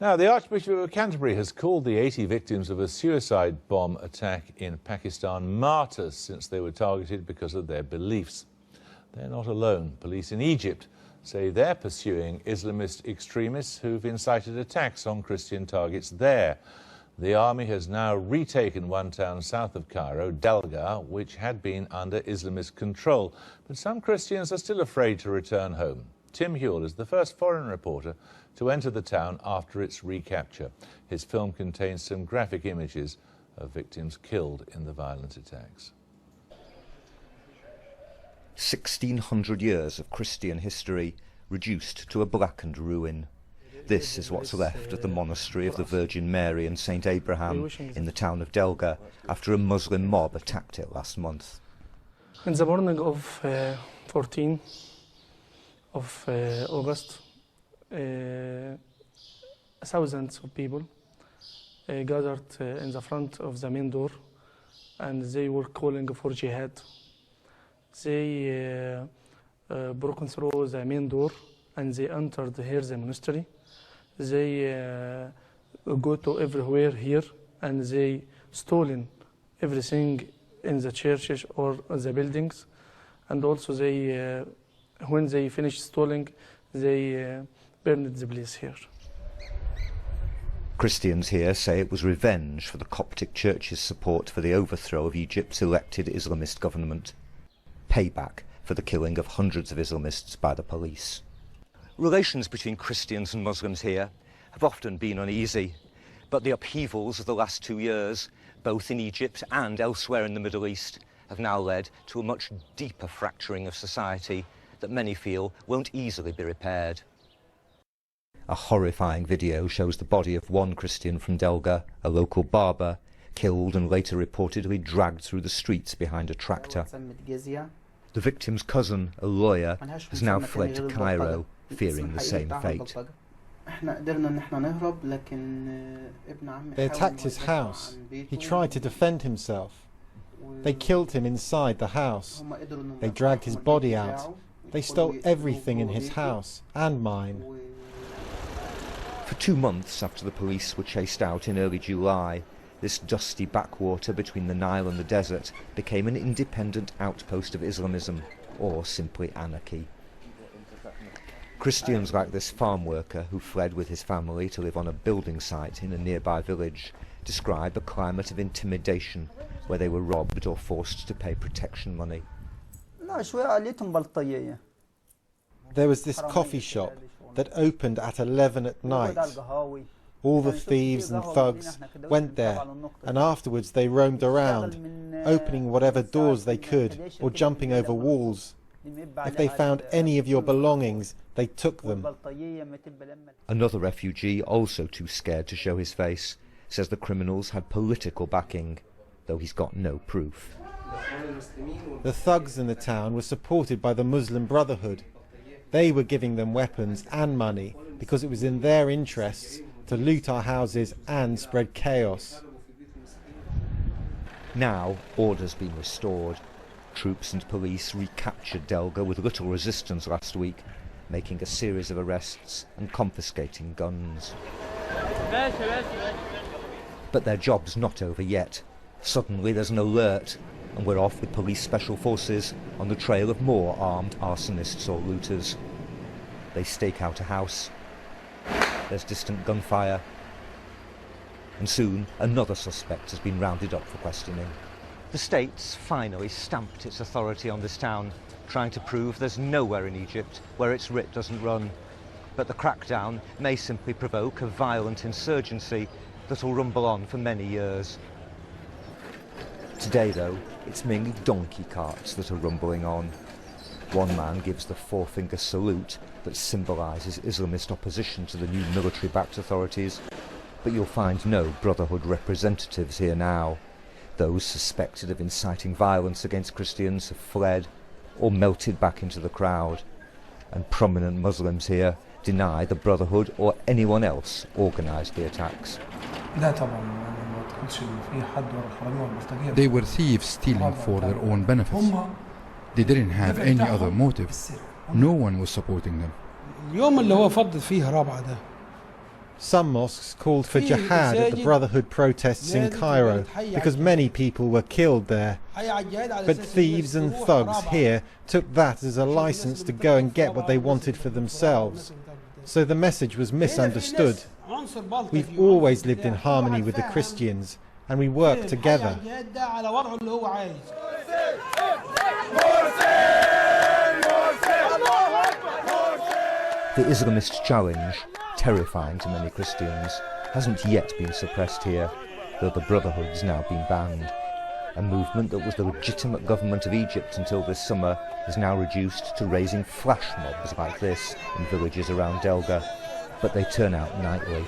Now, the Archbishop of Canterbury has called the 80 victims of a suicide bomb attack in Pakistan martyrs since they were targeted because of their beliefs. They're not alone. Police in Egypt say they're pursuing Islamist extremists who've incited attacks on Christian targets there. The army has now retaken one town south of Cairo, Delga, which had been under Islamist control. But some Christians are still afraid to return home. Tim Hewell is the first foreign reporter to enter the town after its recapture. His film contains some graphic images of victims killed in the violent attacks. 1,600 years of Christian history reduced to a blackened ruin. This is what's left of the monastery of the Virgin Mary and St. Abraham in the town of Delga after a Muslim mob attacked it last month. In the morning of 14 of August, thousands of people gathered in the front of the main door, and they were calling for jihad. They broken through the main door and they entered here the monastery. They go to everywhere here and they stolen everything in the churches or the buildings, and also they when they finished stealing, they burned the place here. Christians here say it was revenge for the Coptic Church's support for the overthrow of Egypt's elected Islamist government. Payback for the killing of hundreds of Islamists by the police. Relations between Christians and Muslims here have often been uneasy, but the upheavals of the last 2 years, both in Egypt and elsewhere in the Middle East, have now led to a much deeper fracturing of society that many feel won't easily be repaired. A horrifying video shows the body of one Christian from Delga, a local barber, killed and later reportedly dragged through the streets behind a tractor. The victim's cousin, a lawyer, has now fled to Cairo, fearing the same fate. They attacked his house. He tried to defend himself. They killed him inside the house. They dragged his body out. They stole everything in his house, and mine. For 2 months after the police were chased out in early July, this dusty backwater between the Nile and the desert became an independent outpost of Islamism, or simply anarchy. Christians like this farm worker who fled with his family to live on a building site in a nearby village describe a climate of intimidation where they were robbed or forced to pay protection money. There was this coffee shop that opened at 11 at night. All the thieves and thugs went there, and afterwards they roamed around, opening whatever doors they could or jumping over walls. If they found any of your belongings, they took them. Another refugee, also too scared to show his face, says the criminals had political backing, though he's got no proof. The thugs in the town were supported by the Muslim Brotherhood. They were giving them weapons and money because it was in their interests to loot our houses and spread chaos. Now, order's been restored. Troops and police recaptured Delga with little resistance last week, making a series of arrests and confiscating guns. But their job's not over yet. Suddenly there's an alert, and we're off with police special forces on the trail of more armed arsonists or looters. They stake out a house. There's distant gunfire. And soon another suspect has been rounded up for questioning. The state's finally stamped its authority on this town, trying to prove there's nowhere in Egypt where its writ doesn't run. But the crackdown may simply provoke a violent insurgency that'll rumble on for many years. Today, though, it's mainly donkey carts that are rumbling on. One man gives the four-finger salute that symbolises Islamist opposition to the new military-backed authorities, but you'll find no Brotherhood representatives here now. Those suspected of inciting violence against Christians have fled or melted back into the crowd, and prominent Muslims here deny the Brotherhood or anyone else organised the attacks. They were thieves stealing for their own benefits. They didn't have any other motive. No one was supporting them. Some mosques called for jihad at the Brotherhood protests in Cairo because many people were killed there. But thieves and thugs here took that as a license to go and get what they wanted for themselves. So the message was misunderstood. We've always lived in harmony with the Christians and we work together. The Islamist challenge, terrifying to many Christians, hasn't yet been suppressed here, though the Brotherhood's now been banned. A movement that was the legitimate government of Egypt until this summer is now reduced to raising flash mobs like this in villages around Delga, but they turn out nightly.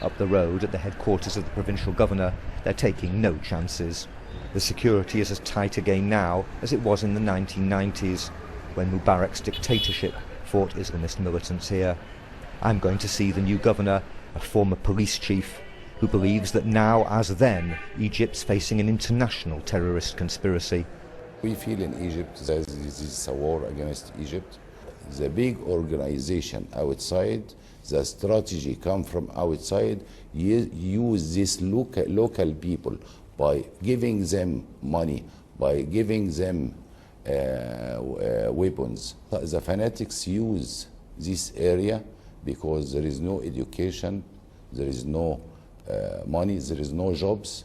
Up the road at the headquarters of the provincial governor, they're taking no chances. The security is as tight again now as it was in the 1990s, when Mubarak's dictatorship fought Islamist militants here. I'm going to see the new governor, a former police chief, who believes that now, as then, Egypt's facing an international terrorist conspiracy. We feel in Egypt that this is a war against Egypt. The big organization outside, the strategy come from outside, use these local people by giving them money, by giving them weapons. The fanatics use this area because there is no education, there is no money, there is no jobs.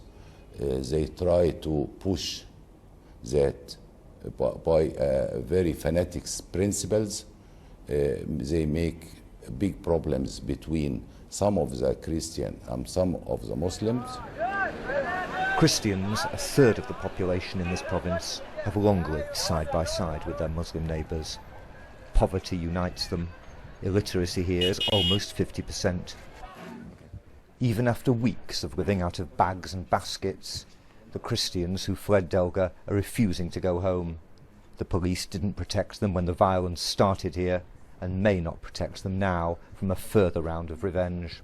They try to push that by very fanatic principles. They make big problems between some of the Christian and some of the Muslims. Christians, a third of the population in this province, have long lived side by side with their Muslim neighbours. Poverty unites them. Illiteracy here is almost 50%. Even after weeks of living out of bags and baskets, the Christians who fled Delga are refusing to go home. The police didn't protect them when the violence started here, and may not protect them now from a further round of revenge.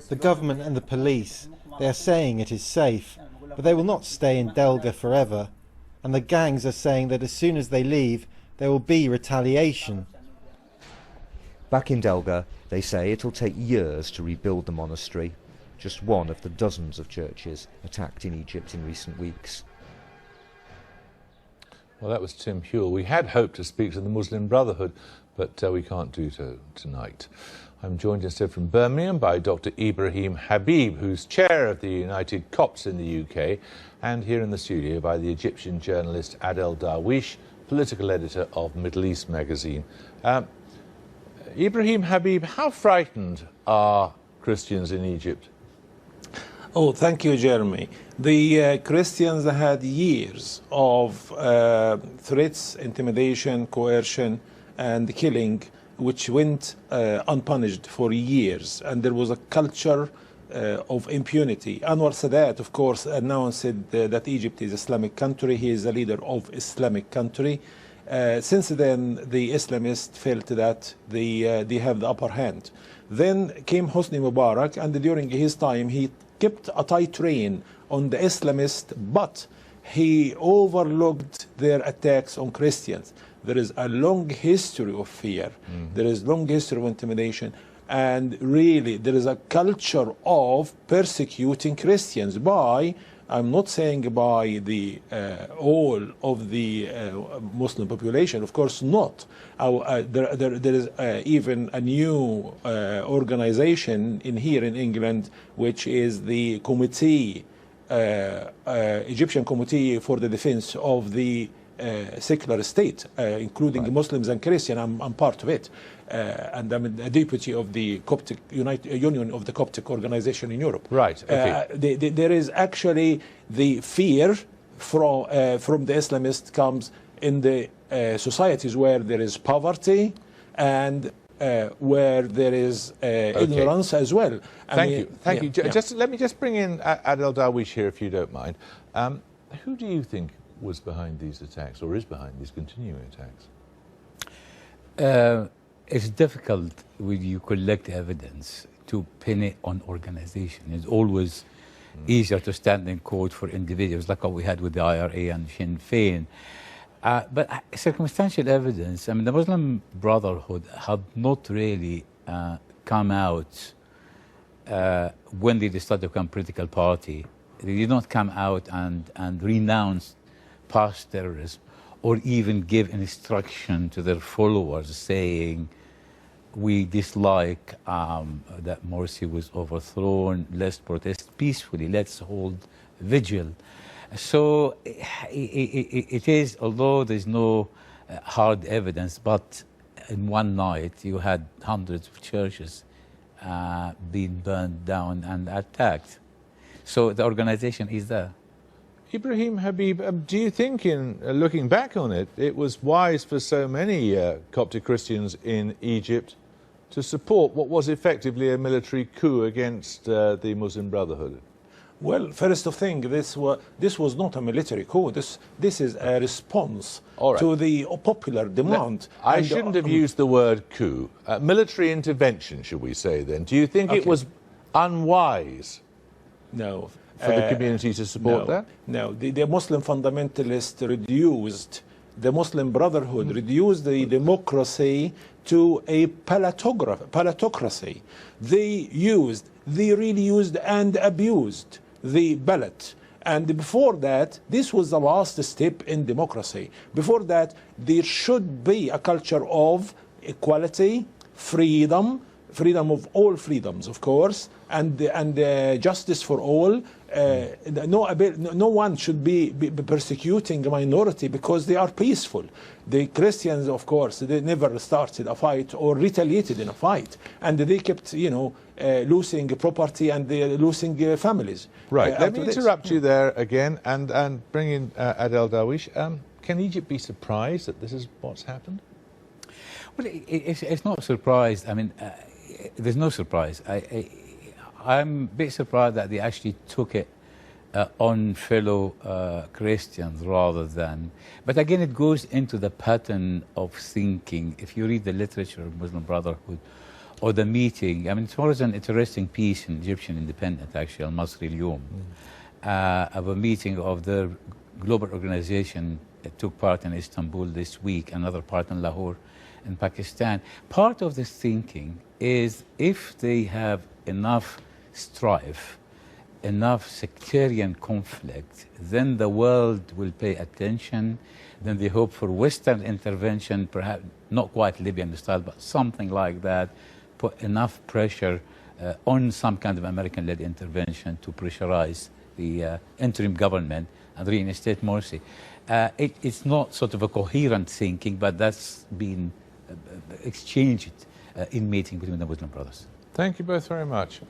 The government and the police, they are saying it is safe, but they will not stay in Delga forever. And the gangs are saying that as soon as they leave, there will be retaliation. Back in Delga, they say it'll take years to rebuild the monastery, just one of the dozens of churches attacked in Egypt in recent weeks. Well, that was Tim Hewell. We had hoped to speak to the Muslim Brotherhood, but we can't do so tonight. I'm joined instead from Birmingham by Dr. Ibrahim Habib, who's chair of the United Copts in the UK, and here in the studio by the Egyptian journalist Adel Darwish, political editor of Middle East magazine. Ibrahim Habib, how frightened are Christians in Egypt? Oh, thank you, Jeremy. The Christians had years of threats, intimidation, coercion, and killing, which went unpunished for years. And there was a culture of impunity. Anwar Sadat, of course, announced that Egypt is an Islamic country. He is the leader of Islamic country. Since then, the Islamists felt that they have the upper hand. Then came Hosni Mubarak, and during his time, he kept a tight rein on the Islamists, but he overlooked their attacks on Christians. There is a long history of fear. There is a long history of intimidation. And really, there is a culture of persecuting Christians by, I'm not saying by the all of the Muslim population, of course not. There is even a new organization here in England, which is the committee, Egyptian Committee for the Defense of the Secular State, including Muslims and Christians. I'm part of it. And I'm a deputy of the Coptic Union of the Coptic Organization in Europe. Right. Okay. There is actually the fear from the Islamists comes in the societies where there is poverty and where there is ignorance as well. Thank you. Just let me just bring in Adel Darwish here, if you don't mind. Who do you think was behind these attacks, or is behind these continuing attacks? It's difficult when you collect evidence to pin it on organization. It's always easier to stand in court for individuals, like what we had with the IRA and Sinn Féin. But circumstantial evidence, I mean, the Muslim Brotherhood had not really come out when they decided to become a political party. They did not come out and renounce past terrorism or even give instruction to their followers saying, we dislike that Morsi was overthrown, let's protest peacefully, let's hold vigil. So it is, although there's no hard evidence, but in one night you had hundreds of churches being burned down and attacked. So the organization is there. Ibrahim Habib, do you think, in looking back on it, it was wise for so many Coptic Christians in Egypt to support what was effectively a military coup against the Muslim Brotherhood? Well, first of thing, this was not a military coup. This is a response to the popular demand. No, I shouldn't have used the word coup. Military intervention, should we say then? Do you think it was unwise? No. For the community to support that? No, the Muslim fundamentalists reduced, the Muslim Brotherhood reduced the democracy to a palatocracy. They really used and abused the ballot. And before that, this was the last step in democracy. Before that, there should be a culture of equality, freedom of all freedoms, of course, and justice for all. No one should be persecuting a minority because they are peaceful. The Christians, of course, they never started a fight or retaliated in a fight, and they kept, losing property and losing families. Right. Let me interrupt you there again and bring in Adel Darwish. Can Egypt be surprised that this is what's happened? Well, it's not surprised. I mean, there's no surprise. I'm a bit surprised that they actually took it on fellow Christians rather than... But again, it goes into the pattern of thinking. If you read the literature of Muslim Brotherhood or the meeting, I mean, it was an interesting piece in Egyptian Independent, actually, Al-Masri al-Yawm, of a meeting of the global organization that took part in Istanbul this week, another part in Lahore in Pakistan. Part of this thinking is if they have enough strife, enough sectarian conflict, then the world will pay attention, then they hope for Western intervention, perhaps not quite Libyan style, but something like that, put enough pressure on some kind of American-led intervention to pressurize the interim government and reinstate Morsi. It's not sort of a coherent thinking, but that's been exchanged in meeting between the Muslim brothers. Thank you both very much.